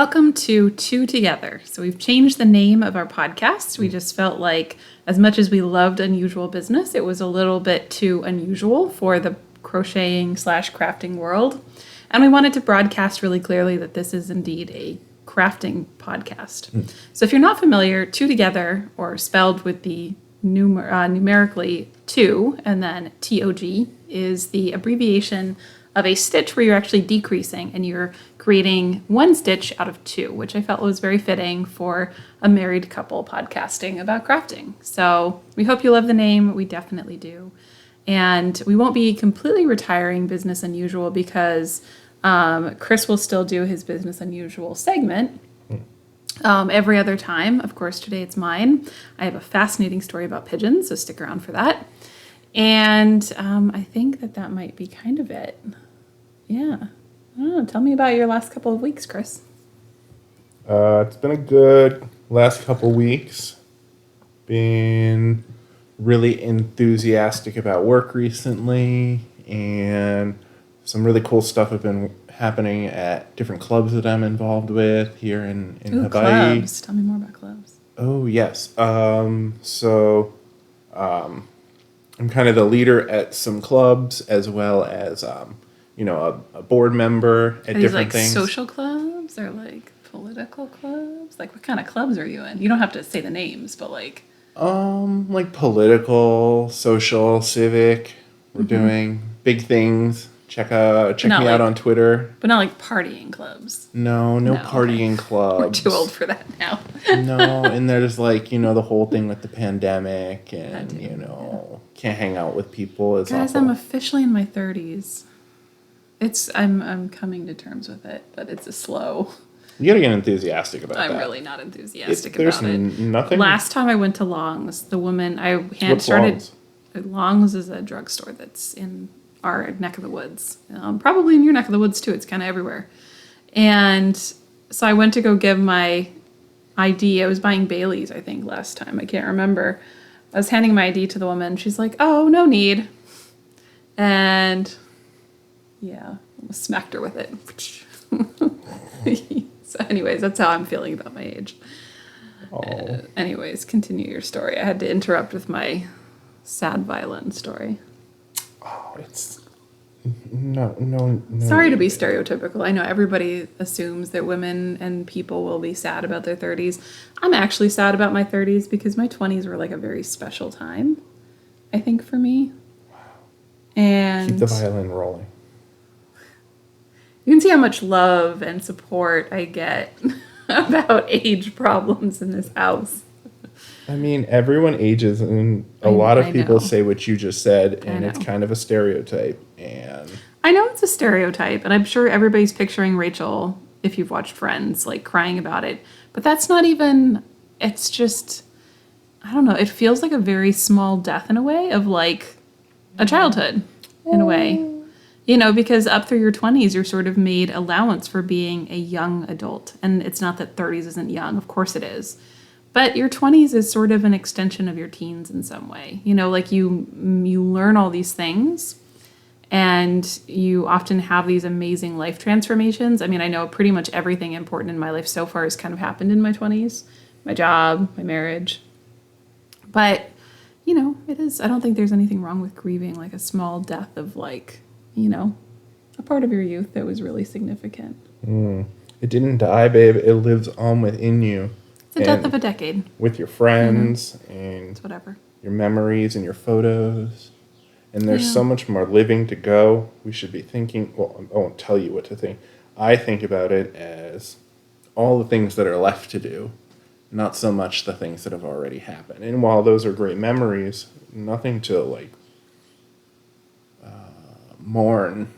welcome to Two Together. So we've changed the name of our podcast. We just felt like as much as we loved Unusual Business, it was a little bit too unusual for the crocheting/crafting world. And we wanted to broadcast really clearly that this is indeed a crafting podcast. So if you're not familiar, Two Together, or spelled with the numerically two and then TOG, is the abbreviation of a stitch where you're actually decreasing and you're creating one stitch out of two, which I felt was very fitting for a married couple podcasting about crafting. So we hope you love the name. We definitely do. And we won't be completely retiring Business Unusual because Chris will still do his Business Unusual segment every other time. Of course, today it's mine. I have a fascinating story about pigeons, so stick around for that. And I think that might be kind of it. Yeah. I don't know. Tell me about your last couple of weeks, Chris. It's been a good last couple weeks. Been really enthusiastic about work recently, and some really cool stuff have been happening at different clubs that I'm involved with here in Hawaii. Clubs. Tell me more about clubs. Oh, yes. I'm kind of the leader at some clubs, as well as, a board member at different things. Social clubs or like political clubs? Like what kind of clubs are you in? You don't have to say the names, but like. Like political, social, civic. We're doing big things. Check me out on Twitter. But not like partying clubs. No partying clubs. We're too old for that now. No, and there's like, the whole thing with the pandemic and, can't hang out with people. It's Guys, awful. I'm officially in my 30s. I'm coming to terms with it, but it's a slow. You gotta get enthusiastic about that. I'm really not enthusiastic about it. There's nothing. Last time I went to Long's, the woman What's Long's? Long's is a drugstore that's in our neck of the woods. Probably in your neck of the woods too. It's kind of everywhere. And so I went to go give my ID. I was buying Bailey's, I think, last time. I can't remember. I was handing my ID to the woman. She's like, "Oh, no need." And yeah, I smacked her with it. So anyways, that's how I'm feeling about my age. Anyways, continue your story. I had to interrupt with my sad violin story. Oh, it's no. Sorry to be stereotypical. I know everybody assumes that women and people will be sad about their 30s. I'm actually sad about my 30s because my 20s were like a very special time, I think, for me. Wow. And keep the violin rolling. You can see how much love and support I get about age problems in this house. I mean, everyone ages, and a lot of people say what you just said, and it's kind of a stereotype. And I know it's a stereotype, and I'm sure everybody's picturing Rachel, if you've watched Friends, like crying about it. But that's not even, it's just, I don't know, it feels like a very small death in a way of like a childhood in a way. Because up through your 20s, you're sort of made allowance for being a young adult. And it's not that 30s isn't young. Of course it is. But your 20s is sort of an extension of your teens in some way. Like you learn all these things and you often have these amazing life transformations. I mean, I know pretty much everything important in my life so far has kind of happened in my 20s. My job, my marriage. But, it is, I don't think there's anything wrong with grieving like a small death of like, a part of your youth that was really significant. It didn't die, babe. It lives on within you. It's the death of a decade. With your friends and it's whatever. Your memories and your photos. And there's so much more living to go. We should be thinking, well, I won't tell you what to think. I think about it as all the things that are left to do, not so much the things that have already happened. And while those are great memories, nothing to like mourn.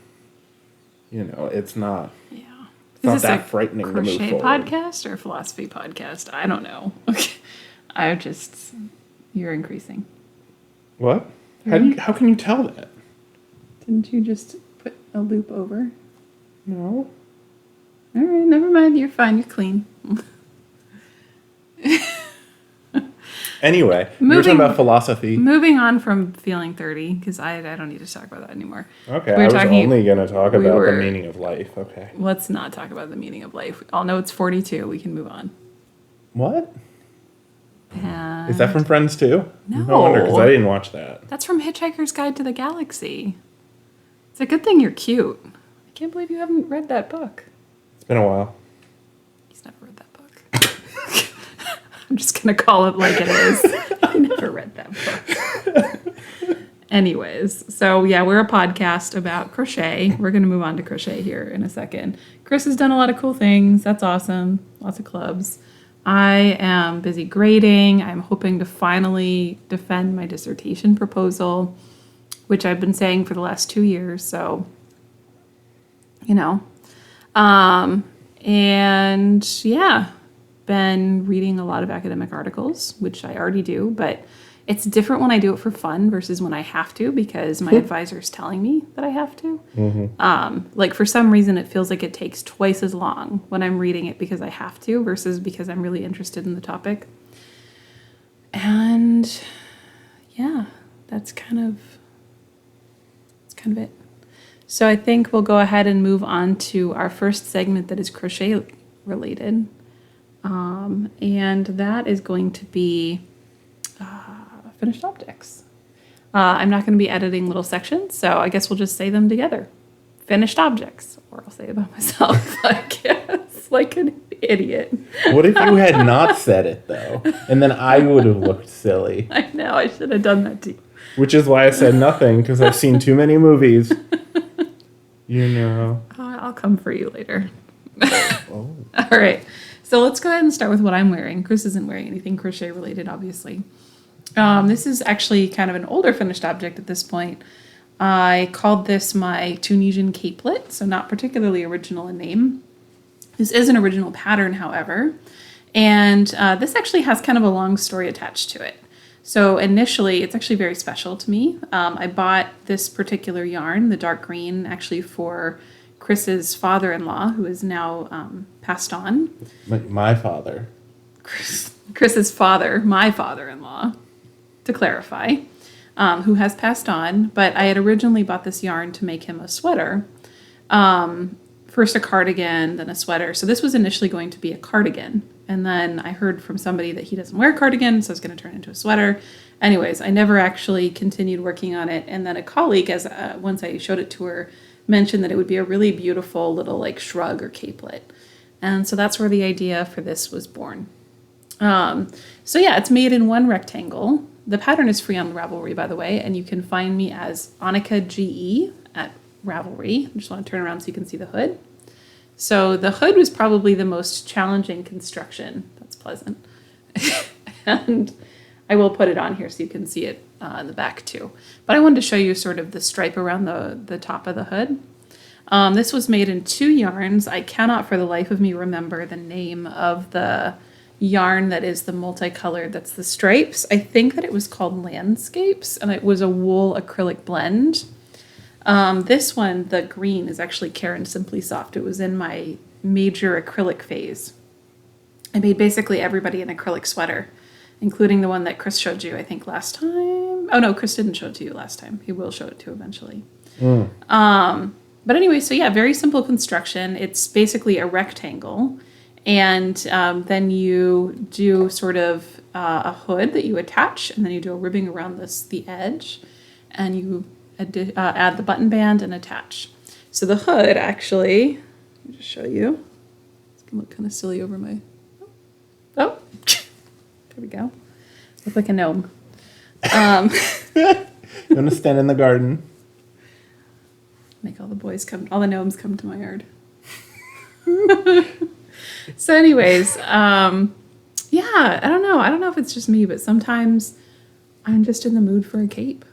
It's not. Yeah. It's not that frightening to move forward. Crochet podcast or philosophy podcast? I don't know. Okay. You're increasing. What? How can you tell that? Didn't you just put a loop over? No. All right, never mind. You're fine. You're clean. Anyway, we were talking about philosophy. Moving on from feeling 30, because I don't need to talk about that anymore. Okay, I was only going to talk about the meaning of life. Okay. Let's not talk about the meaning of life. We all know it's 42. We can move on. What? And is that from Friends too? No. I wonder, because I didn't watch that. That's from Hitchhiker's Guide to the Galaxy. It's a good thing you're cute. I can't believe you haven't read that book. It's been a while. He's never read that book. I'm just going to call it like it is. I never read that book. Anyways, so yeah, we're a podcast about crochet. We're going to move on to crochet here in a second. Chris has done a lot of cool things. That's awesome. Lots of clubs. I am busy grading. I'm hoping to finally defend my dissertation proposal, which I've been saying for the last 2 years. So, you know, and yeah, been reading a lot of academic articles, which I already do, but it's different when I do it for fun versus when I have to, because my advisor's telling me that I have to. Mm-hmm. Like for some reason, it feels like it takes twice as long when I'm reading it because I have to versus because I'm really interested in the topic. And yeah, that's kind of it. So I think we'll go ahead and move on to our first segment that is crochet related. And that is going to be finished objects. I'm not going to be editing little sections, so I guess we'll just say them together. Finished objects, or I'll say it about myself, I guess, like an idiot. What if you had not said it, though? And then I would have looked silly. I know, I should have done that to you. Which is why I said nothing, because I've seen too many movies. You know. I'll come for you later. Oh. All right. So let's go ahead and start with what I'm wearing. Chris isn't wearing anything crochet related, obviously. This is actually kind of an older finished object at this point. I called this my Tunisian capelet, so not particularly original in name. This is an original pattern, however, and this actually has kind of a long story attached to it. So initially, it's actually very special to me. I bought this particular yarn, the dark green, actually for Chris's father-in-law, who is now passed on. My father. Chris's father, my father-in-law, to clarify, who has passed on. But I had originally bought this yarn to make him a sweater. First a cardigan, then a sweater. So this was initially going to be a cardigan. And then I heard from somebody that he doesn't wear cardigans, so it's going to turn into a sweater. Anyways, I never actually continued working on it. And then a colleague, once I showed it to her, mentioned that it would be a really beautiful little like shrug or capelet. And so that's where the idea for this was born. So yeah, it's made in one rectangle. The pattern is free on Ravelry, by the way, and you can find me as Annika GE at Ravelry. I just want to turn around so you can see the hood. So the hood was probably the most challenging construction. That's pleasant. And I will put it on here so you can see it in the back too. But I wanted to show you sort of the stripe around the top of the hood. This was made in 2 yarns. I cannot for the life of me remember the name of the yarn that is the multicolored, that's the stripes. I think that it was called Landscapes, and it was a wool acrylic blend. This one, the green, is actually Karen Simply Soft. It was in my major acrylic phase. I made basically everybody an acrylic sweater, including the one that Chris showed you, I think, last time. Oh, no, Chris didn't show it to you last time. He will show it to you eventually. But anyway, so yeah, very simple construction. It's basically a rectangle. And then you do sort of a hood that you attach, and then you do a ribbing around the edge, and you add the button band and attach. So the hood, actually, let me just show you. It's going to look kind of silly over my... Oh, there we go. Look like a gnome. You want to stand in the garden? Make all the gnomes come to my yard. So anyways, yeah, I don't know. I don't know if it's just me, but sometimes I'm just in the mood for a cape.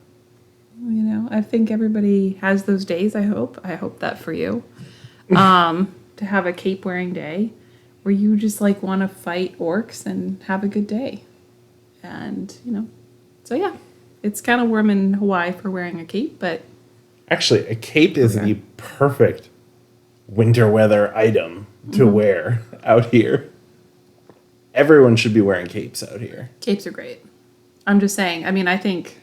You know, I think everybody has those days, I hope. I hope that for you. To have a cape wearing day where you just like want to fight orcs and have a good day. And, you know, so yeah, it's kind of warm in Hawaii for wearing a cape, but... Actually, a cape is the perfect winter weather item to wear out here. Everyone should be wearing capes out here. Capes are great. I'm just saying. I mean, I think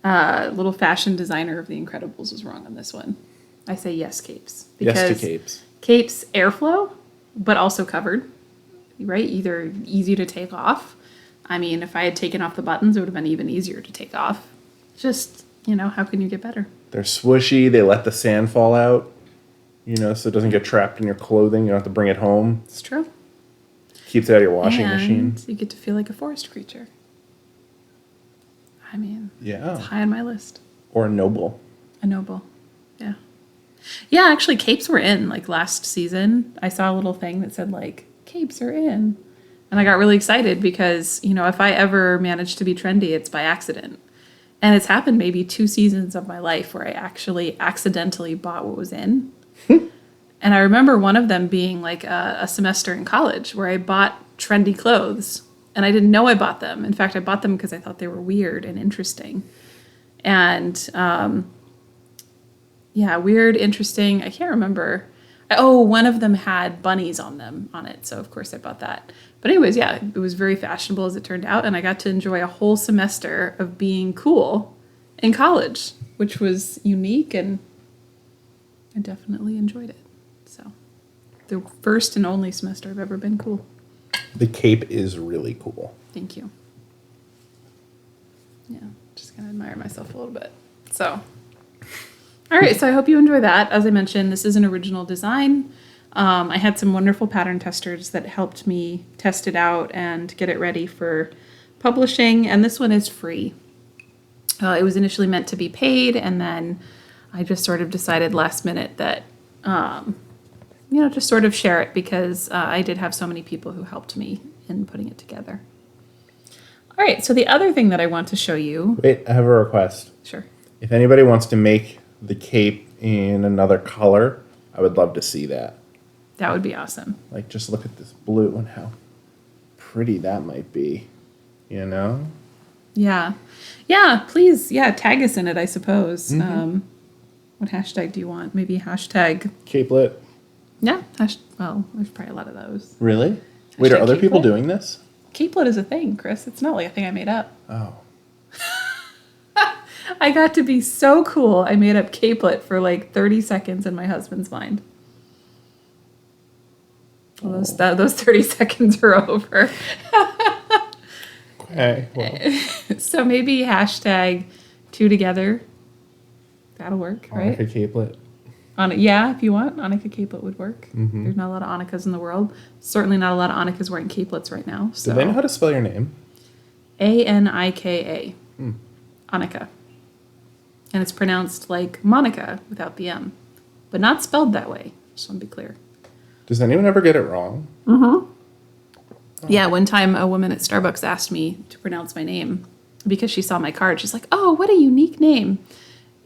little fashion designer of The Incredibles was wrong on this one. I say yes, capes. Yes to capes. Capes airflow, but also covered, right? Either easy to take off. I mean, if I had taken off the buttons, it would have been even easier to take off. Just, how can you get better? They're swishy. They let the sand fall out, so it doesn't get trapped in your clothing. You don't have to bring it home. It's true. Keeps it out of your washing machine. You get to feel like a forest creature. I mean, yeah, it's high on my list. Or a noble. A noble, yeah. Yeah, actually, capes were in, last season. I saw a little thing that said, capes are in. And I got really excited because, if I ever manage to be trendy, it's by accident. And it's happened maybe 2 seasons of my life where I actually accidentally bought what was in. And I remember one of them being a semester in college where I bought trendy clothes. And I didn't know I bought them. In fact, I bought them because I thought they were weird and interesting. And, weird, interesting. I can't remember. One of them had bunnies on it. So, of course, I bought that. But anyways, yeah, it was very fashionable as it turned out. And I got to enjoy a whole semester of being cool in college, which was unique. And I definitely enjoyed it. So, the first and only semester I've ever been cool. The cape is really cool. Thank you. Yeah, just going to admire myself a little bit. So, all right, so I hope you enjoy that. As I mentioned, this is an original design. I had some wonderful pattern testers that helped me test it out and get it ready for publishing, and this one is free. It was initially meant to be paid, and then I just sort of decided last minute that, just sort of share it because I did have so many people who helped me in putting it together. All right, so the other thing that I want to show you... Wait, I have a request. Sure. If anybody wants to make the cape in another color, I would love to see that. That would be awesome. Just look at this blue and how pretty that might be, Yeah. Yeah, please, tag us in it, I suppose. Mm-hmm. What hashtag do you want? Maybe hashtag... Capelet. Yeah, there's probably a lot of those. Really? Wait, are other people capelet? doing this? Capelet is a thing, Chris. It's not like a thing I made up. Oh. I got to be so cool. I made up capelet for 30 seconds in my husband's mind. Well, those 30 seconds are over. Okay. Well. So maybe hashtag 2 together. That'll work, right? Annika capelet. If you want, Annika capelet would work. Mm-hmm. There's not a lot of Annikas in the world. Certainly not a lot of Annikas wearing capelets right now. So. Do they know how to spell your name? Anika. Annika. And it's pronounced like Monica without the M. But not spelled that way. Just want to be clear. Does anyone ever get it wrong? Mm-hmm. Oh. Yeah, one time a woman at Starbucks asked me to pronounce my name because she saw my card. She's like, oh, what a unique name.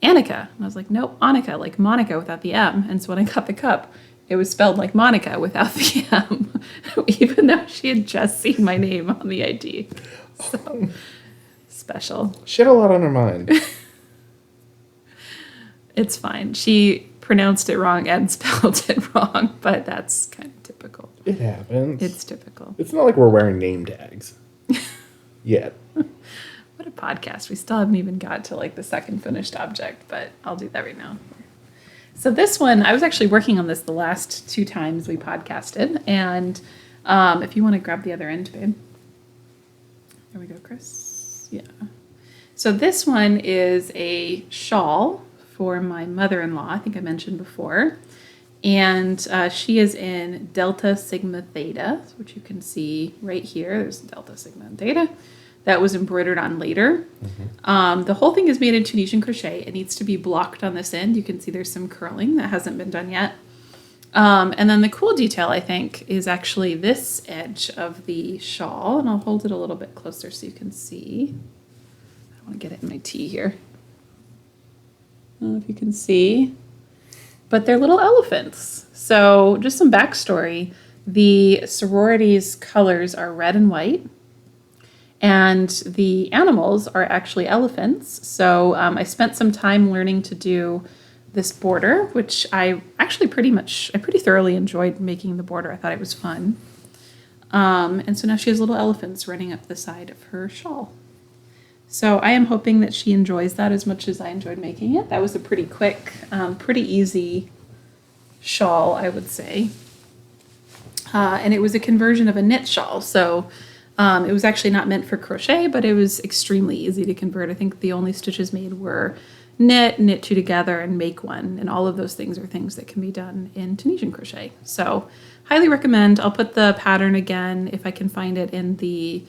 Annika. And I was like, nope, Annika, like Monica without the M. And so when I got the cup, it was spelled like Monica without the M, even though she had just seen my name on the ID. So, special. She had a lot on her mind. It's fine. She pronounced it wrong and spelled it wrong, but that's kind of typical. It happens. It's typical. It's not like we're wearing name tags. Yet. What a podcast. We still haven't even got to the second finished object, but I'll do that right now. So this one, I was actually working on this the last 2 times we podcasted, and if you want to grab the other end, babe. There we go, Chris. Yeah. So this one is a shawl for my mother-in-law, I think I mentioned before. And she is in Delta Sigma Theta, which you can see right here. There's Delta Sigma and Theta. That was embroidered on later. Mm-hmm. The whole thing is made in Tunisian crochet. It needs to be blocked on this end. You can see there's some curling that hasn't been done yet. And then the cool detail, I think, is actually this edge of the shawl. And I'll hold it a little bit closer so you can see. I don't want to get it in my tea here. I don't know if you can see. But they're little elephants. So just some backstory. The sorority's colors are red and white. And the animals are actually elephants. So I spent some time learning to do this border, which I actually pretty thoroughly enjoyed making the border. I thought it was fun. And so now she has little elephants running up the side of her shawl. So I am hoping that she enjoys that as much as I enjoyed making it. That was a pretty quick, pretty easy shawl, I would say. And it was a conversion of a knit shawl. So it was actually not meant for crochet, but it was extremely easy to convert. I think the only stitches made were knit two together, and make one. And all of those things are things that can be done in Tunisian crochet. So highly recommend. I'll put the pattern again, if I can find it, in the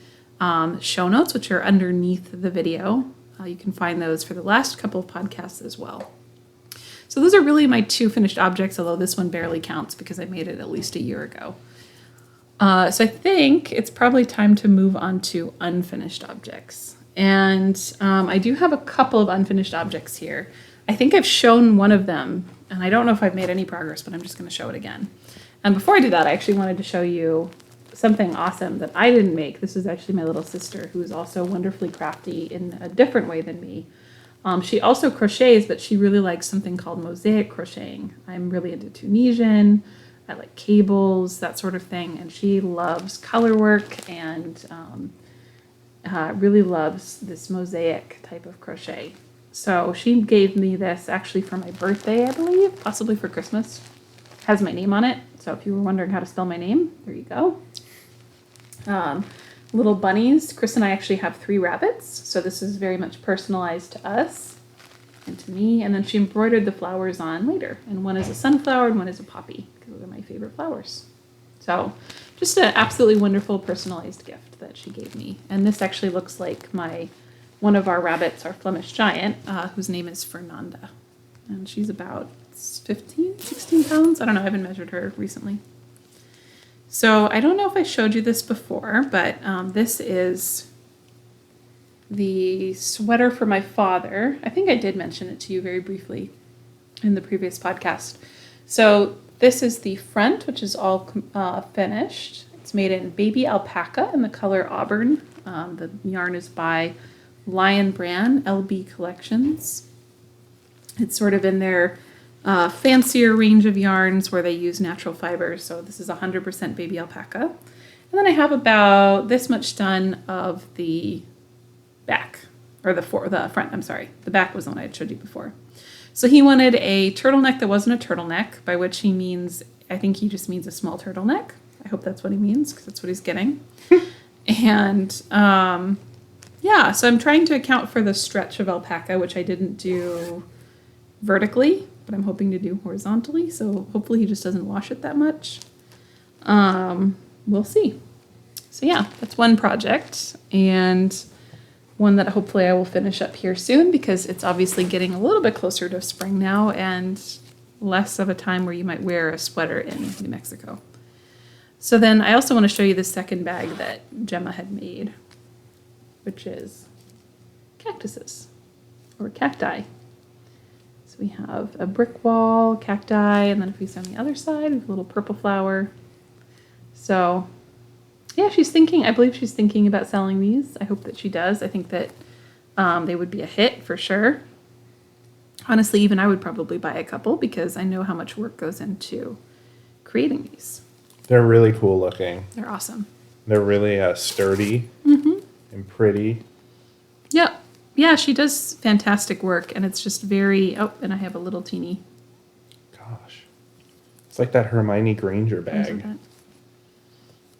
show notes, which are underneath the video. You can find those for the last couple of podcasts as well. So those are really my 2 finished objects, although this one barely counts because I made it at least a year ago. So I think it's probably time to move on to unfinished objects. And I do have a couple of unfinished objects here. I think I've shown one of them, and I don't know if I've made any progress, but I'm just going to show it again. And before I do that, I actually wanted to show you something awesome that I didn't make. This is actually my little sister, who is also wonderfully crafty in a different way than me. She also crochets, but she really likes something called mosaic crocheting. I'm really into Tunisian. I like cables, that sort of thing. And she loves color work and really loves this mosaic type of crochet. So she gave me this actually for my birthday, I believe, possibly for Christmas. Has my name on it. So if you were wondering how to spell my name, there you go. Little bunnies. Chris and I actually have 3 rabbits, so this is very much personalized to us and to me. And then she embroidered the flowers on later, and one is a sunflower and one is a poppy, because those are my favorite flowers. So just an absolutely wonderful personalized gift that she gave me. And this actually looks like one of our rabbits, our Flemish giant, whose name is Fernanda, and she's about 15, 16 pounds. I don't know, I haven't measured her recently. So I don't know if I showed you this before, but this is the sweater for my father. I think I did mention it to you very briefly in the previous podcast. So this is the front, which is all finished. It's made in baby alpaca in the color auburn. The yarn is by Lion Brand LB Collections. It's sort of in their fancier range of yarns where they use natural fibers. So this is 100% baby alpaca. And then I have about this much done of the back, or the front, I'm sorry. The back was the one I had showed you before. So he wanted a turtleneck that wasn't a turtleneck, by which he means, I think he just means a small turtleneck. I hope that's what he means, because that's what he's getting. And yeah, so I'm trying to account for the stretch of alpaca, which I didn't do vertically, but I'm hoping to do horizontally, so hopefully he just doesn't wash it that much. We'll see. So yeah, that's one project, and one that hopefully I will finish up here soon, because it's obviously getting a little bit closer to spring now and less of a time where you might wear a sweater in New Mexico. So then I also want to show you the second bag that Gemma had made, which is cactuses, or cacti. We have a brick wall, cacti, and then if we see on the other side, we have a little purple flower. So yeah, I believe she's thinking about selling these. I hope that she does. I think that they would be a hit for sure. Honestly, even I would probably buy a couple, because I know how much work goes into creating these. They're really cool looking. They're awesome. They're really sturdy and pretty. Yep. Yeah, she does fantastic work, and it's just very... Oh, and I have a little teeny... Gosh. It's like that Hermione Granger bag.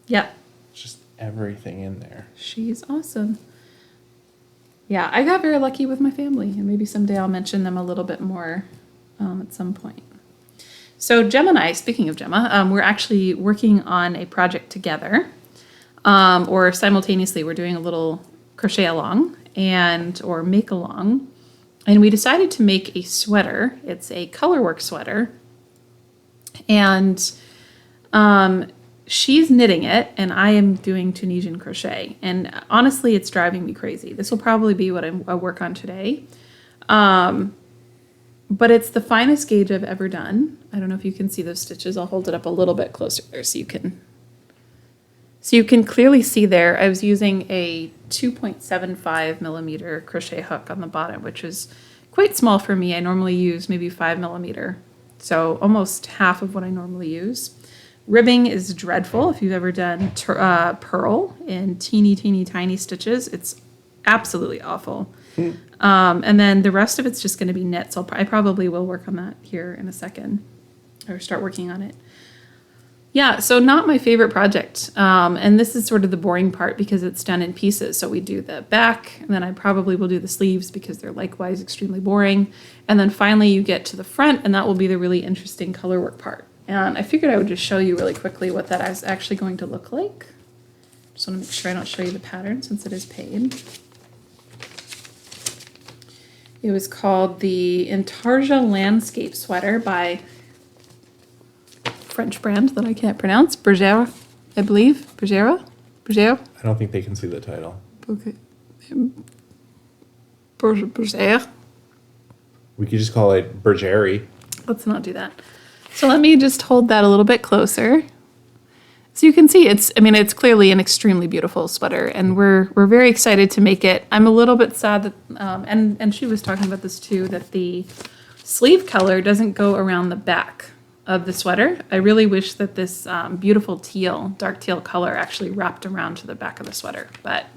Yep. It's just everything in there. She's awesome. Yeah, I got very lucky with my family, and maybe someday I'll mention them a little bit more at some point. So Gemma and I, speaking of Gemma, we're actually working on a project together, or simultaneously we're doing a little crochet along or make along, and we decided to make a sweater. It's a colorwork sweater, and she's knitting it, and I am doing Tunisian crochet, and honestly it's driving me crazy. This will probably be what I work on today, but it's the finest gauge I've ever done. I don't know if you can see those stitches. I'll hold it up a little bit closer there so you can clearly see there. I was using a 2.75 millimeter crochet hook on the bottom, which is quite small for me. I normally use maybe 5 millimeter, so almost half of what I normally use. Ribbing is dreadful. If you've ever done purl in teeny, teeny, tiny stitches, it's absolutely awful. And then the rest of it's just going to be knit. So I probably will work on that here in a second, or start working on it. Yeah, so not my favorite project. And this is sort of the boring part because it's done in pieces. So we do the back, and then I probably will do the sleeves because they're likewise extremely boring. And then finally you get to the front, and that will be the really interesting color work part. And I figured I would just show you really quickly what that is actually going to look like. Just want to make sure I don't show you the pattern since it is paid. It was called the Intarsia Landscape Sweater by French brand that I can't pronounce. Bergère, I believe. Bergère? Bergère? I don't think they can see the title. Okay. Bergère. We could just call it Bergère. Let's not do that. So let me just hold that a little bit closer. So you can see it's clearly an extremely beautiful sweater, and we're very excited to make it. I'm a little bit sad that, and she was talking about this too, that the sleeve color doesn't go around the back of the sweater. I really wish that this beautiful teal, dark teal color actually wrapped around to the back of the sweater, but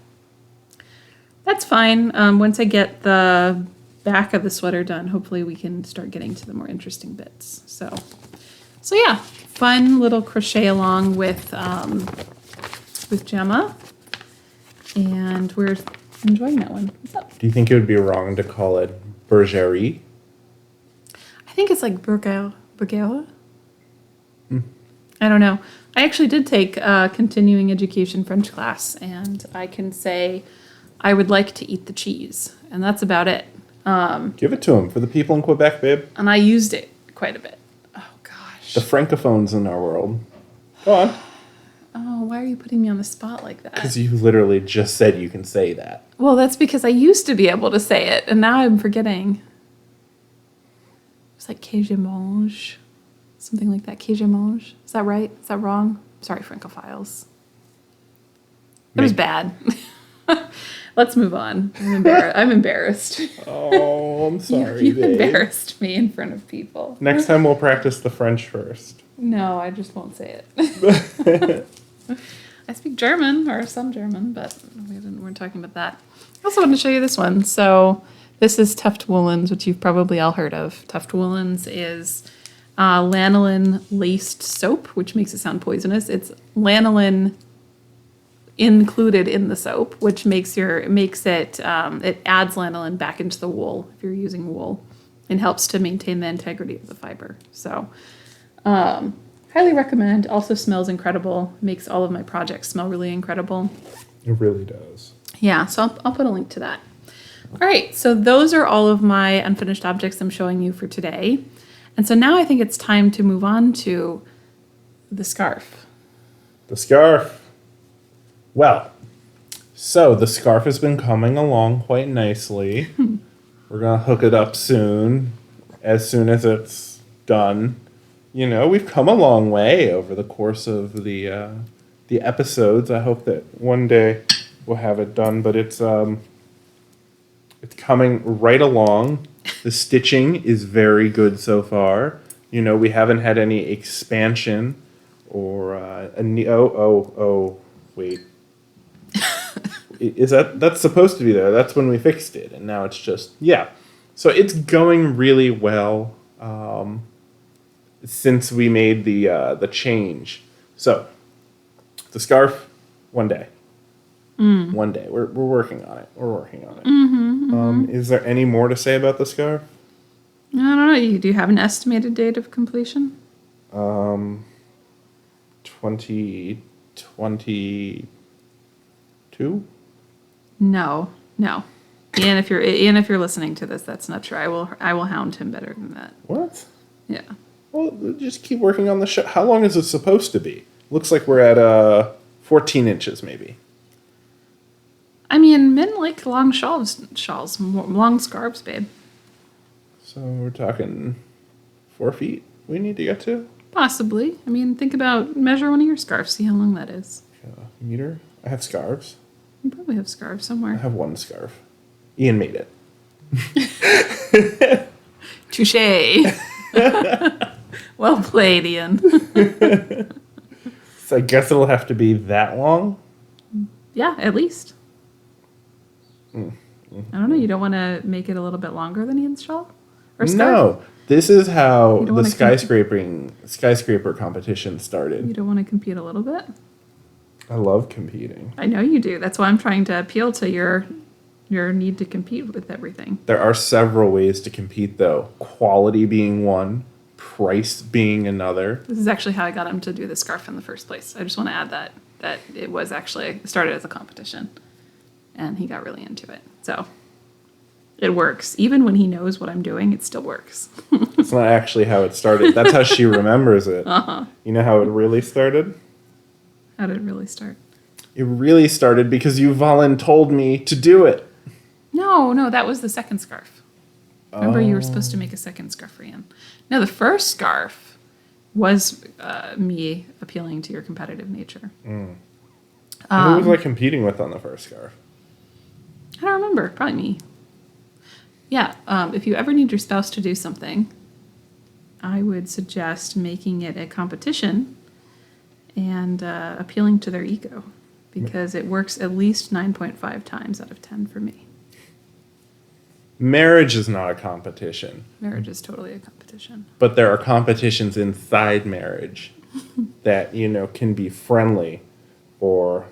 that's fine. Once I get the back of the sweater done, hopefully we can start getting to the more interesting bits. So yeah, fun little crochet along with Gemma, and we're enjoying that one. What's up? Do you think it would be wrong to call it Bergère? I think it's like Bergère. I don't know. I actually did take a continuing education French class, and I can say I would like to eat the cheese, and that's about it. Give it to him for the people in Quebec, babe. And I used it quite a bit. Oh, gosh. The francophones in our world. Go on. Oh, why are you putting me on the spot like that? Because you literally just said you can say that. Well, that's because I used to be able to say it, and now I'm forgetting. It's like que je mange. Something like that. Que je mange. Is that right? Is that wrong? Sorry, Francophiles. It was bad. Let's move on. I'm embarrassed. Oh, I'm sorry, You babe. embarrassed me in front of people. Next time we'll practice the French first. No, I just won't say it. I speak German, or some German, but we weren't talking about that. I also wanted to show you this one. So this is Tuft Woolens, which you've probably all heard of. Tuft Woolens is lanolin laced soap, which makes it sound poisonous. It's lanolin included in the soap, which makes it it adds lanolin back into the wool if you're using wool, and helps to maintain the integrity of the fiber. So highly recommend. Also smells incredible. Makes all of my projects smell really incredible. It really does. Yeah, so I'll put a link to that. All right, so those are all of my unfinished objects I'm showing you for today. And so now I think it's time to move on to the scarf. The scarf. Well, so the scarf has been coming along quite nicely. We're going to hook it up soon as it's done. You know, we've come a long way over the course of the episodes. I hope that one day we'll have it done, but it's coming right along. The stitching is very good so far. You know, we haven't had any expansion or wait. That's supposed to be there. That's when we fixed it, and now it's just, yeah. So it's going really well since we made the change. So the scarf, one day. One day. We're working on it. Is there any more to say about the scarf? I don't know. Do you have an estimated date of completion? 2022? No. Ian, if you're listening to this, that's not true. I will hound him better than that. What? Yeah. Well, just keep working on the show. How long is it supposed to be? Looks like we're at 14 inches, maybe. I mean, men like long shawls, long scarves, babe. So we're talking 4 feet we need to get to? Possibly. I mean, measure one of your scarves, see how long that is. Meter? I have scarves. You probably have scarves I somewhere. have one scarf. Ian made it. Touché. Well played, Ian. So I guess it'll have to be that long? Yeah, at least. I don't know. You don't want to make it a little bit longer than Ian's shawl? Or scarf? No. This is how the wanna skyscraper competition You started. don't want to compete a little bit? I love competing. I know you do. That's why I'm trying to appeal to your need to compete with everything. There are several ways to compete, though. Quality being one, price being another. This is actually how I got him to do the scarf in the first place. I just want to add that it was actually started as a competition, and he got really into it. So it works. Even when he knows what I'm doing, it still works. It's not actually how it started. That's how she remembers it. Uh-huh. You know how it really started? How did it really start? It really started because you told me to do it. No, that was the second scarf. Remember, you were supposed to make a second scarf for Ian. No, the first scarf was me appealing to your competitive nature. Who was I competing with on the first scarf? I don't remember. Probably me. Yeah, if you ever need your spouse to do something, I would suggest making it a competition and appealing to their ego, because it works at least 9.5 times out of 10 for me. Marriage is not a competition. Marriage is totally a competition. But there are competitions inside marriage that, can be friendly or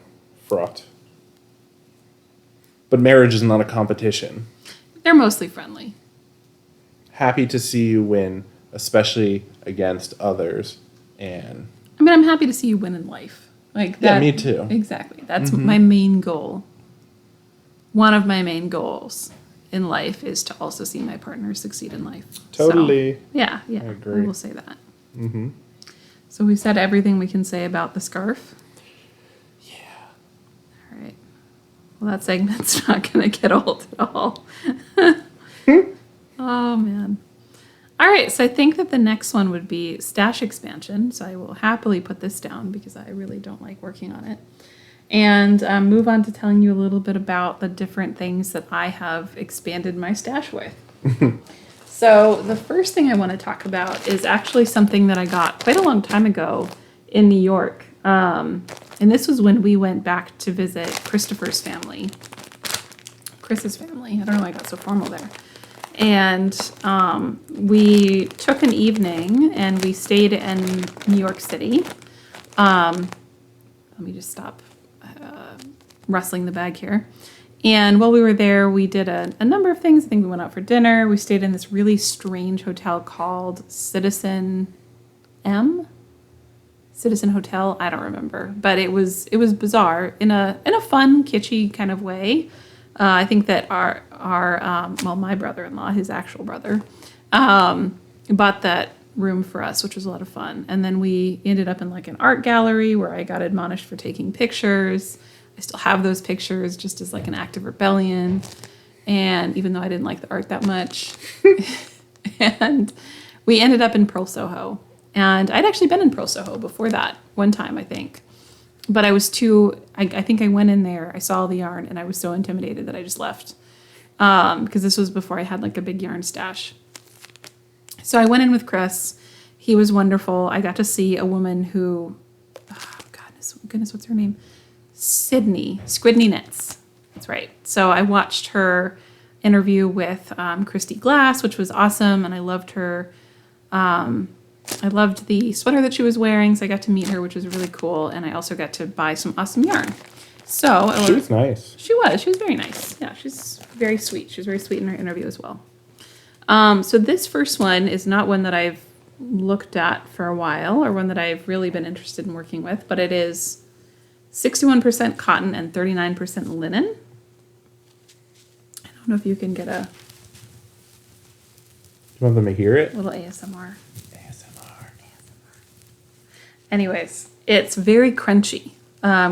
fraught. But marriage is not a competition. They're mostly friendly. Happy to see you win, especially against others. And I'm happy to see you win in life. Like that. Yeah, me too. Exactly. That's my main goal. One of my main goals in life is to also see my partner succeed in life. Totally. So, yeah. I agree. I will say that. Mm-hmm. So we said everything we can say about the scarf. Yeah. All right. Well, that segment's not going to get old at all. Oh, man. All right. So I think that the next one would be stash expansion. So I will happily put this down because I really don't like working on it. And move on to telling you a little bit about the different things that I have expanded my stash with. So the first thing I want to talk about is actually something that I got quite a long time ago in New York. And this was when we went back to visit Chris's family. I don't know why I got so formal there. And we took an evening and we stayed in New York City. Let me just stop rustling the bag here. And while we were there, we did a number of things. I think we went out for dinner. We stayed in this really strange hotel called Citizen Hotel. I don't remember, but it was bizarre in a fun, kitschy kind of way. I think that my brother-in-law, his actual brother, bought that room for us, which was a lot of fun. And then we ended up in like an art gallery where I got admonished for taking pictures. I still have those pictures just as like an act of rebellion. And even though I didn't like the art that much. And we ended up in Pearl Soho. And I'd actually been in Pearl Soho before that one time, I think. But I was I think I went in there, I saw the yarn, and I was so intimidated that I just left. Because this was before I had like a big yarn stash. So I went in with Chris. He was wonderful. I got to see a woman who, goodness, what's her name? Squidney Knits. That's right. So I watched her interview with Christy Glass, which was awesome. And I loved her. I loved the sweater that she was wearing. So I got to meet her, which was really cool. And I also got to buy some awesome yarn. So she was nice. She was very nice. Yeah, she's very sweet. She was very sweet in her interview as well. So this first one is not one that I've looked at for a while or one that I've really been interested in working with, but it is 61% cotton and 39% linen. I don't know if you can get a You want them to hear it? little ASMR. Anyways, it's very crunchy,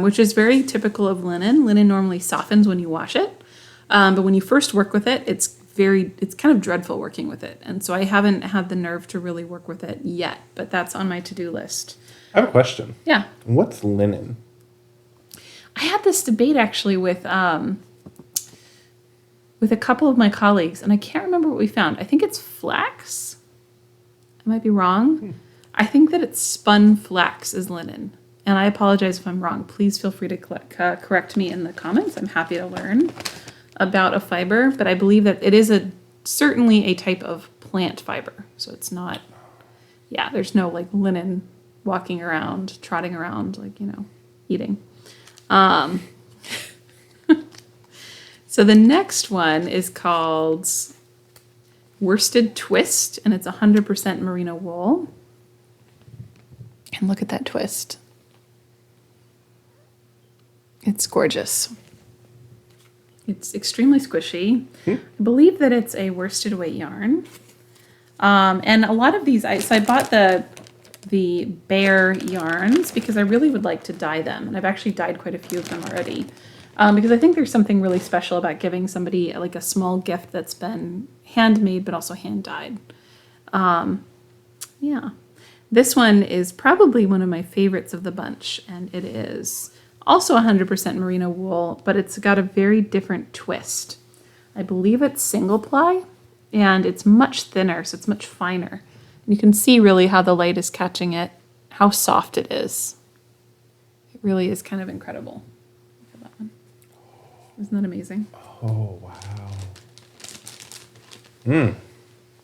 which is very typical of linen. Linen normally softens when you wash it. But when you first work with it, it's kind of dreadful working with it. And so I haven't had the nerve to really work with it yet, but that's on my to-do list. I have a question. Yeah. What's linen? I had this debate actually with a couple of my colleagues, and I can't remember what we found. I think it's flax. I might be wrong. I think that it's spun flax is linen. And I apologize if I'm wrong. Please feel free to correct me in the comments. I'm happy to learn. about a fiber, but I believe that it is certainly a type of plant fiber. So it's not, yeah, there's no like linen walking around, trotting around, like, eating. So the next one is called Worsted Twist, and it's 100% merino wool. And look at that twist. It's gorgeous. It's extremely squishy. I believe that it's a worsted weight yarn. And a lot of these, so I bought the bare yarns because I really would like to dye them. And I've actually dyed quite a few of them already. Because I think there's something really special about giving somebody like a small gift that's been handmade but also hand dyed. Yeah. This one is probably one of my favorites of the bunch, and it is also 100% merino wool, but it's got a very different twist. I believe it's single ply, and it's much thinner, so it's much finer. And you can see really how the light is catching it, how soft it is. It really is kind of incredible. Look at that one. Isn't that amazing? Oh, wow.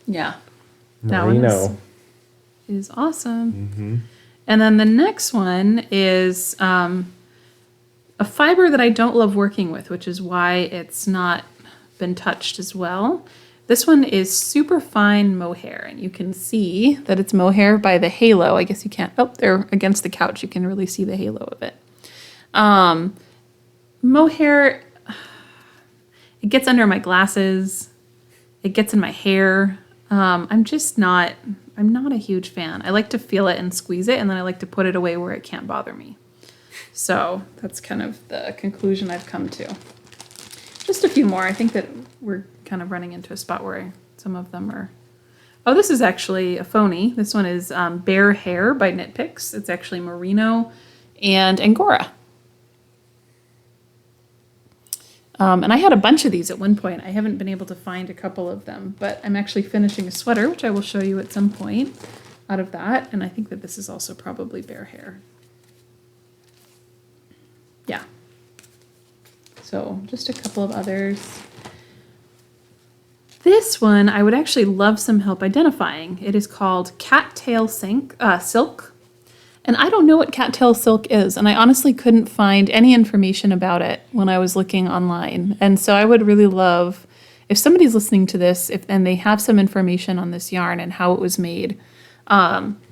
Yeah. Merino. That one is awesome. And then the next one is a fiber that I don't love working with, which is why it's not been touched as well. This one is super fine mohair, and you can see that it's mohair by the halo. I guess you can't, there against the couch, you can really see the halo of it. Mohair, it gets under my glasses, it gets in my hair. I'm not a huge fan. I like to feel it and squeeze it, and then I like to put it away where it can't bother me. So that's kind of the conclusion I've come to. Just a few more. I think that we're kind of running into a spot where some of them are... Oh, this is actually a phony. This one is Bare Hair by Knit Picks. It's actually merino and Angora. And I had a bunch of these at one point. I haven't been able to find a couple of them, but I'm actually finishing a sweater, which I will show you at some point out of that. And I think that this is also probably Bare Hair. Yeah. So just a couple of others. This one I would actually love some help identifying. It is called Cattail Silk. And I don't know what cattail silk is, and I honestly couldn't find any information about it when I was looking online. And so I would really love, if somebody's listening to this, and they have some information on this yarn and how it was made,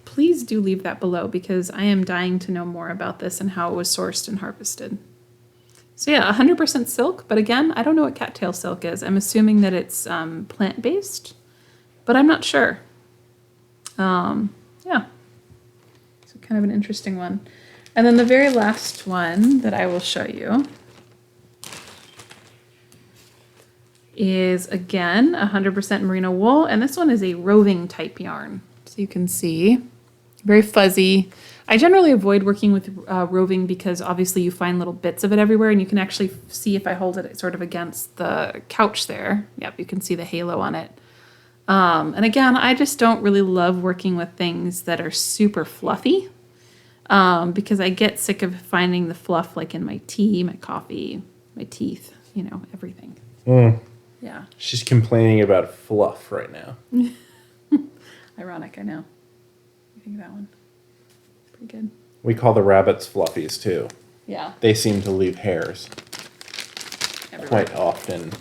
please do leave that below, because I am dying to know more about this and how it was sourced and harvested. So yeah, 100% silk, but again, I don't know what cattail silk is. I'm assuming that it's plant-based, but I'm not sure. Yeah. Kind of an interesting one. And then the very last one that I will show you is, again, 100% merino wool. And this one is a roving type yarn. So you can see, very fuzzy. I generally avoid working with roving because obviously you find little bits of it everywhere, and you can actually see if I hold it sort of against the couch there. Yep, you can see the halo on it. And again, I just don't really love working with things that are super fluffy. Because I get sick of finding the fluff like in my tea, my coffee, my teeth, everything. Yeah. She's complaining about fluff right now. Ironic, I know. I think that one. Pretty good. We call the rabbits fluffies too. Yeah. They seem to leave hairs Everywhere. quite often,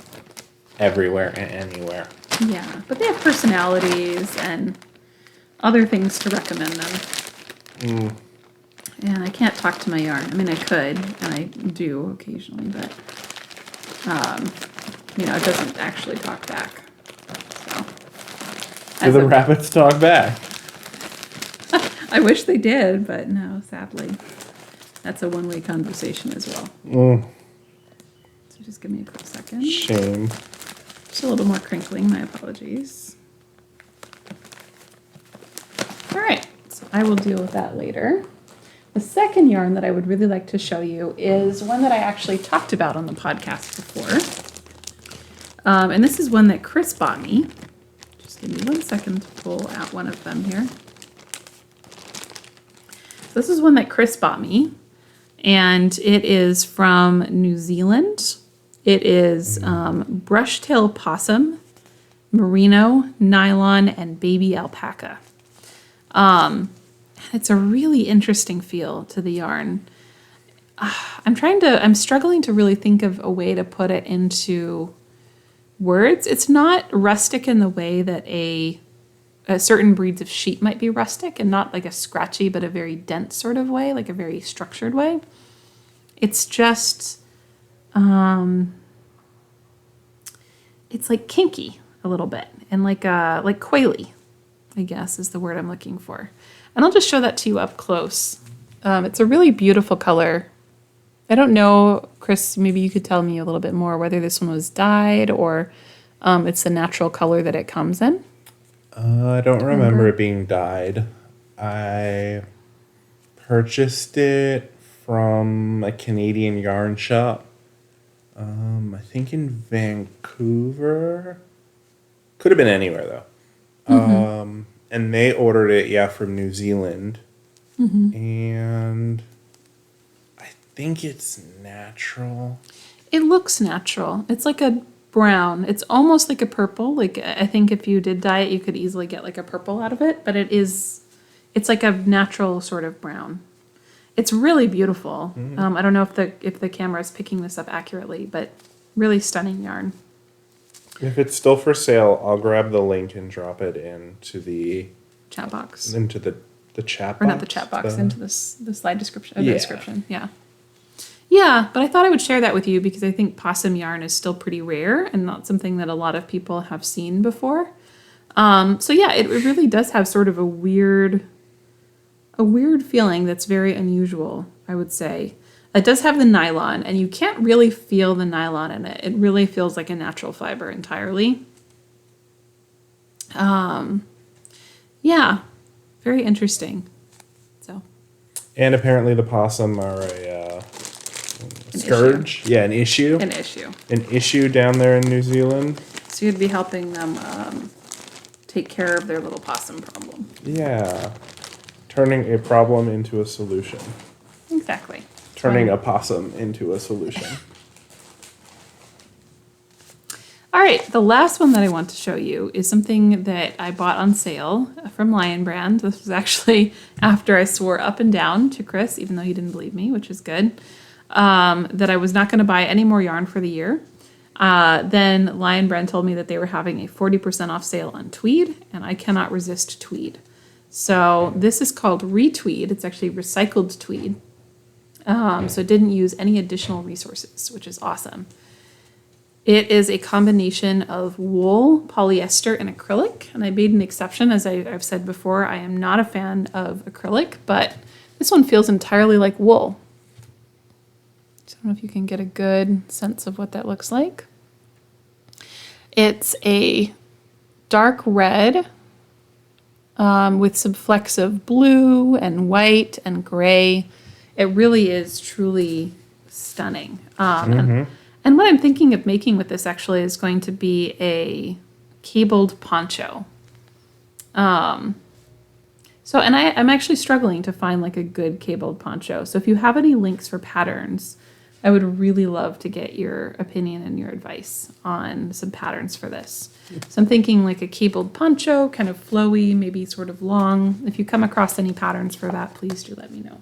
everywhere and anywhere. Yeah, but they have personalities and other things to recommend them. And I can't talk to my yarn. I mean, I could, and I do occasionally, but, it doesn't actually talk back. So, Do the rabbits talk back? I wish they did, but no, sadly. That's a one-way conversation as well. So just give me a quick second. Shame. Just a little more crinkling, my apologies. All right, so I will deal with that later. The second yarn that I would really like to show you is one that I actually talked about on the podcast before. And this is one that Chris bought me. Just give me 1 second to pull out one of them here. So this is one that Chris bought me, and it is from New Zealand. It is brush-tail possum, merino, nylon, and baby alpaca. It's a really interesting feel to the yarn. I'm struggling to really think of a way to put it into words. It's not rustic in the way that a certain breeds of sheep might be rustic, and not like a scratchy, but a very dense sort of way, like a very structured way. It's just, it's like kinky a little bit, and like coily, I guess is the word I'm looking for. And I'll just show that to you up close. It's a really beautiful color. I don't know, Chris, maybe you could tell me a little bit more whether this one was dyed or it's the natural color that it comes in. I don't remember it being dyed. I purchased it from a Canadian yarn shop. I think in Vancouver. Could have been anywhere though. And they ordered it, from New Zealand. And I think it's natural. It looks natural. It's like a brown. It's almost like a purple. Like I think if you did dye it, you could easily get like a purple out of it. But it's like a natural sort of brown. It's really beautiful. I don't know if the camera is picking this up accurately, but really stunning yarn. If it's still for sale, I'll grab the link and drop it into the chat box. Into the chat box. Or not the chat box, into the slide description. The description, yeah. Yeah, but I thought I would share that with you because I think possum yarn is still pretty rare and not something that a lot of people have seen before. So yeah, it really does have sort of a weird feeling that's very unusual, I would say. It does have the nylon, and you can't really feel the nylon in it. It really feels like a natural fiber entirely. Yeah, very interesting. So. And apparently the possum are a scourge. Issue. Yeah, an issue. An issue. An issue down there in New Zealand. So you'd be helping them take care of their little possum problem. Yeah. Turning a problem into a solution. Exactly. Turning a possum into a solution. All right, the last one that I want to show you is something that I bought on sale from Lion Brand. This was actually after I swore up and down to Chris, even though he didn't believe me, which is good, that I was not going to buy any more yarn for the year. Then Lion Brand told me that they were having a 40% off sale on tweed, and I cannot resist tweed. So this is called Retweed. It's actually recycled tweed. So it didn't use any additional resources, which is awesome. It is a combination of wool, polyester, and acrylic. And I made an exception, as I've said before. I am not a fan of acrylic, but this one feels entirely like wool. So I don't know if you can get a good sense of what that looks like. It's a dark red with some flecks of blue and white and gray. It really is truly stunning. And what I'm thinking of making with this actually is going to be a cabled poncho. I'm actually struggling to find like a good cabled poncho. So if you have any links for patterns, I would really love to get your opinion and your advice on some patterns for this. So I'm thinking like a cabled poncho, kind of flowy, maybe sort of long. If you come across any patterns for that, please do let me know.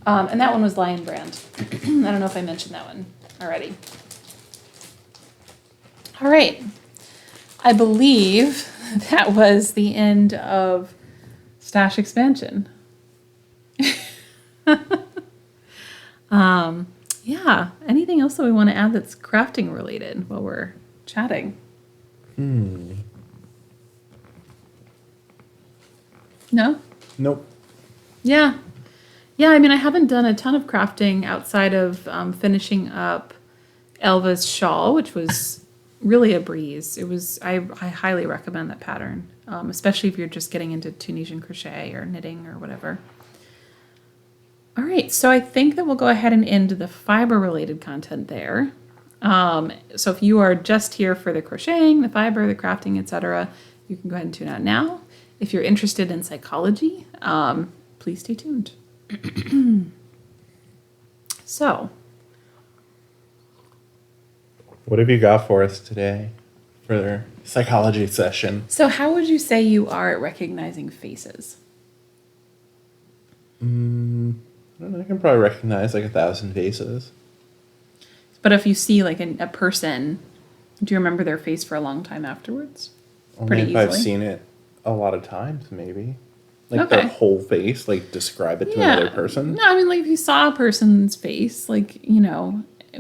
And that one was Lion Brand. I don't know if I mentioned that one already. All right. I believe that was the end of stash expansion. Yeah. Anything else that we want to add that's crafting related while we're chatting? No? Nope. Yeah. Yeah, I mean, I haven't done a ton of crafting outside of finishing up Elva's shawl, which was really a breeze. I highly recommend that pattern, especially if you're just getting into Tunisian crochet or knitting or whatever. All right, so I think that we'll go ahead and end the fiber-related content there. So if you are just here for the crocheting, the fiber, the crafting, etc., you can go ahead and tune out now. If you're interested in psychology, please stay tuned. So, What have you got for us today for their psychology session? So how would you say you are at recognizing faces? I don't know. I can probably recognize like 1,000 faces. But if you see like a person, do you remember their face for a long time afterwards? Only Pretty if I've easily. seen it a lot of times, maybe. Like their Okay. whole face, like describe it to another person. No, I mean, like if you saw a person's face, like,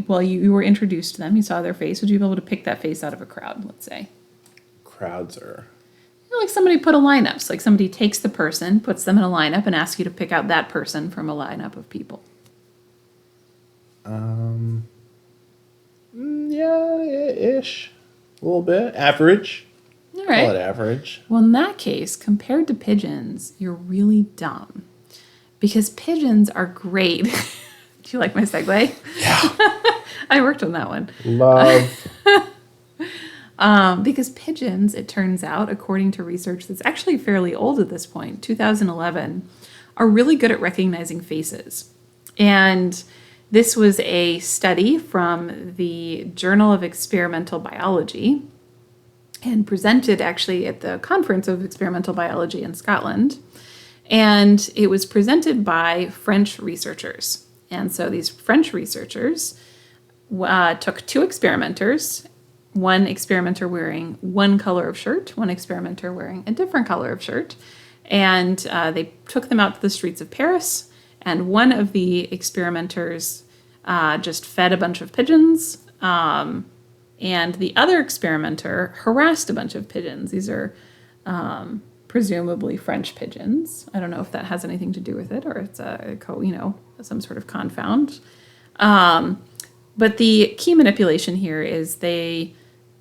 well, you were introduced to them, you saw their face, would you be able to pick that face out of a crowd, let's say? Crowds are. Like somebody put a lineup. So like somebody takes the person, puts them in a lineup, and asks you to pick out that person from a lineup of people. Yeah, ish. A little bit. Average. All Call it right. average. Well, in that case, compared to pigeons, you're really dumb. Because pigeons are great. Do you like my segue? Yeah. I worked on that one. Love. Because pigeons, it turns out, according to research that's actually fairly old at this point, 2011, are really good at recognizing faces. And this was a study from the Journal of Experimental Biology and presented actually at the Conference of Experimental Biology in Scotland. And it was presented by French researchers. And so these French researchers took two experimenters, one experimenter wearing one color of shirt, one experimenter wearing a different color of shirt. And they took them out to the streets of Paris. And one of the experimenters just fed a bunch of pigeons. And the other experimenter harassed a bunch of pigeons. These are presumably French pigeons. I don't know if that has anything to do with it or it's some sort of confound. But the key manipulation here is they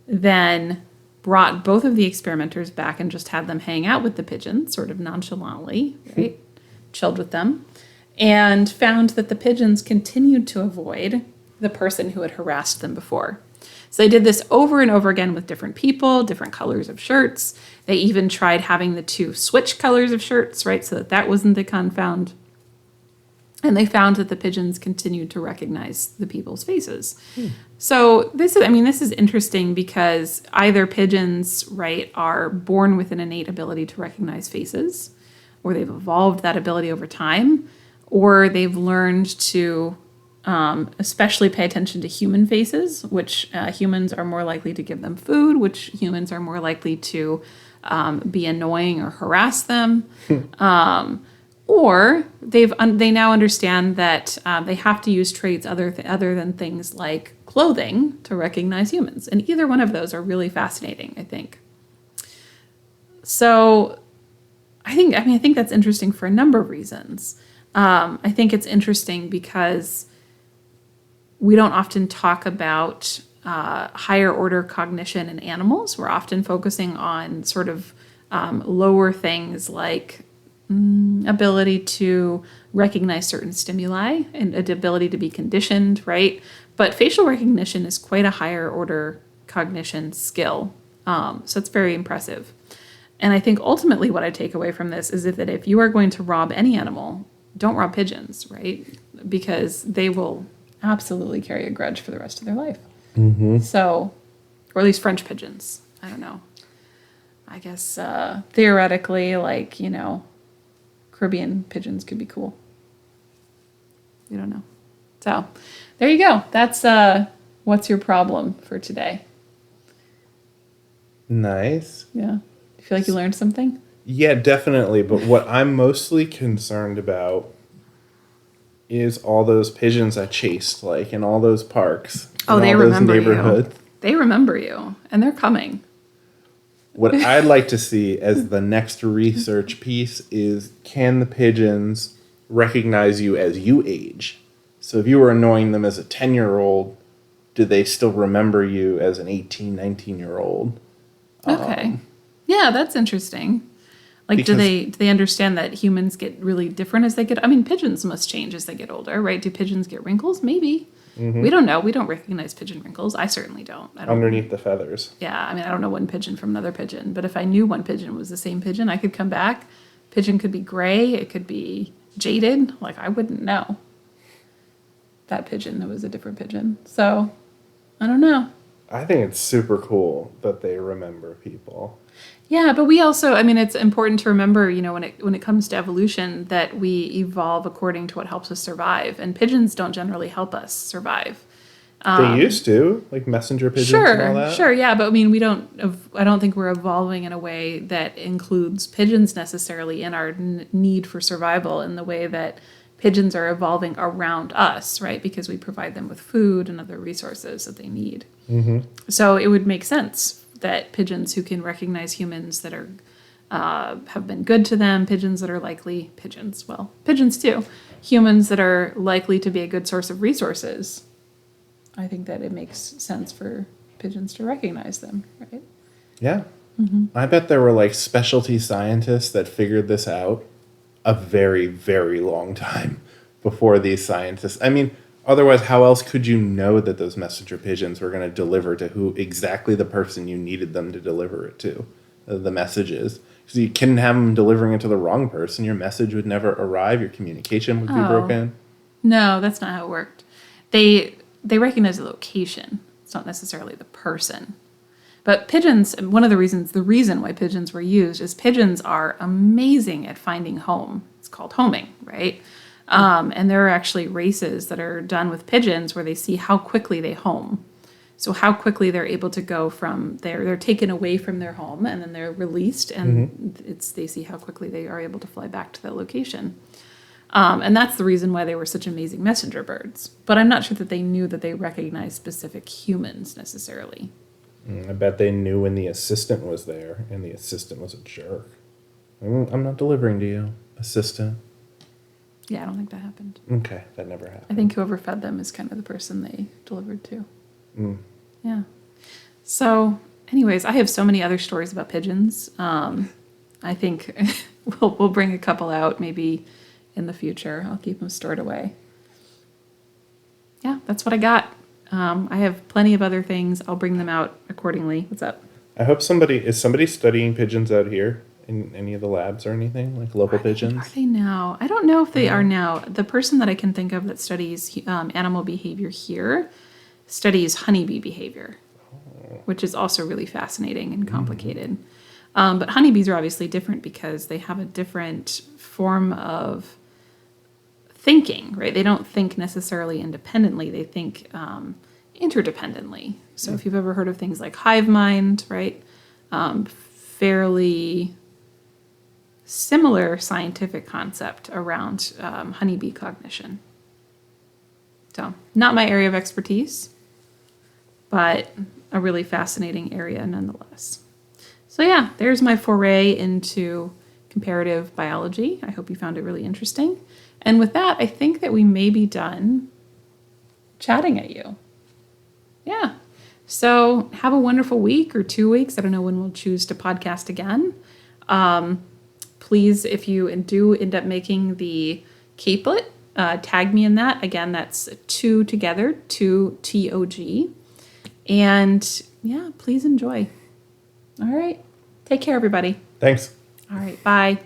then brought both of the experimenters back and just had them hang out with the pigeons, sort of nonchalantly, right? Chilled with them, and found that the pigeons continued to avoid the person who had harassed them before. So they did this over and over again with different people, different colors of shirts. They even tried having the two switch colors of shirts, right? So that wasn't the confound. And they found that the pigeons continued to recognize the people's faces. So this is interesting because either pigeons, right, are born with an innate ability to recognize faces, or they've evolved that ability over time, or they've learned to especially pay attention to human faces, which humans are more likely to give them food, which humans are more likely to be annoying or harass them. Or they now understand that they have to use traits other than things like clothing to recognize humans. And either one of those are really fascinating, I think. So I think that's interesting for a number of reasons. I think it's interesting because we don't often talk about higher order cognition in animals. We're often focusing on sort of lower things like ability to recognize certain stimuli and an ability to be conditioned, right? But facial recognition is quite a higher order cognition skill. So it's very impressive. And I think ultimately what I take away from this is that if you are going to rob any animal, don't rob pigeons, right? Because they will absolutely carry a grudge for the rest of their life. Mm-hmm. So, or at least French pigeons. I don't know. I guess theoretically, Caribbean pigeons could be cool. You don't know. So, there you go. That's what's your problem for today. Nice. Yeah. You feel like you learned something? Yeah, definitely. But what I'm mostly concerned about is all those pigeons I chased, in all those parks. Oh, in they all those remember neighborhoods. you. They remember you, and they're coming. What I'd like to see as the next research piece is, can the pigeons recognize you as you age? So if you were annoying them as a 10-year-old, do they still remember you as an 18, 19-year-old? Okay. Yeah, that's interesting. Do they understand that humans get really different as they get? I mean, pigeons must change as they get older, right? Do pigeons get wrinkles? Maybe. Mm-hmm. We don't know. We don't recognize pigeon wrinkles. I certainly don't. Underneath the feathers. Yeah, I don't know one pigeon from another pigeon. But if I knew one pigeon was the same pigeon, I could come back. Pigeon could be gray. It could be jaded. I wouldn't know. That pigeon was a different pigeon. So, I don't know. I think it's super cool that they remember people. Yeah, but we also, I mean, it's important to remember, when it comes to evolution, that we evolve according to what helps us survive, and pigeons don't generally help us survive. They used to, like messenger pigeons and all that. Sure, yeah, but I mean, I don't think we're evolving in a way that includes pigeons necessarily in our need for survival in the way that pigeons are evolving around us, right? Because we provide them with food and other resources that they need. Mm-hmm. So it would make sense that pigeons who can recognize humans that are have been good to them, pigeons too, humans that are likely to be a good source of resources. I think that it makes sense for pigeons to recognize them, right? Yeah. Mm-hmm. I bet there were like specialty scientists that figured this out a very, very long time before these scientists. I mean, otherwise, how else could you know that those messenger pigeons were going to deliver to who exactly the person you needed them to deliver it to, the messages? Because you couldn't have them delivering it to the wrong person. Your message would never arrive. Your communication would be broken. No, that's not how it worked. They recognize the location. It's not necessarily the person. But pigeons, the reason why pigeons were used is pigeons are amazing at finding home. It's called homing, right? And there are actually races that are done with pigeons where they see how quickly they home. So how quickly they're able to go from they're taken away from their home and then they're released, and they see how quickly they are able to fly back to that location. And that's the reason why they were such amazing messenger birds. But I'm not sure that they knew that they recognized specific humans necessarily. I bet they knew when the assistant was there, and the assistant was a jerk. I'm not delivering to you, assistant. Yeah, I don't think that happened. Okay, that never happened. I think whoever fed them is kind of the person they delivered to. Mm. Yeah. So, anyways, I have so many other stories about pigeons. I think we'll bring a couple out maybe in the future. I'll keep them stored away. Yeah, that's what I got. I have plenty of other things. I'll bring them out accordingly. What's up? I hope somebody studying pigeons out here in any of the labs or anything, like local pigeons. Are they now? I don't know if they are now. The person that I can think of that studies animal behavior here studies honeybee behavior, which is also really fascinating and complicated. But honeybees are obviously different because they have a different form of thinking, right? They don't think necessarily independently. They think interdependently. So if you've ever heard of things like hive mind, right? Fairly similar scientific concept around honeybee cognition. So not my area of expertise, but a really fascinating area nonetheless. So yeah, there's my foray into comparative biology. I hope you found it really interesting. And with that, I think that we may be done chatting at you. Yeah. So have a wonderful week or 2 weeks. I don't know when we'll choose to podcast again. Please, if you do end up making the capelet, tag me in that. Again, that's 2 together, 2 TOG. And yeah, please enjoy. All right. Take care, everybody. Thanks. All right. Bye.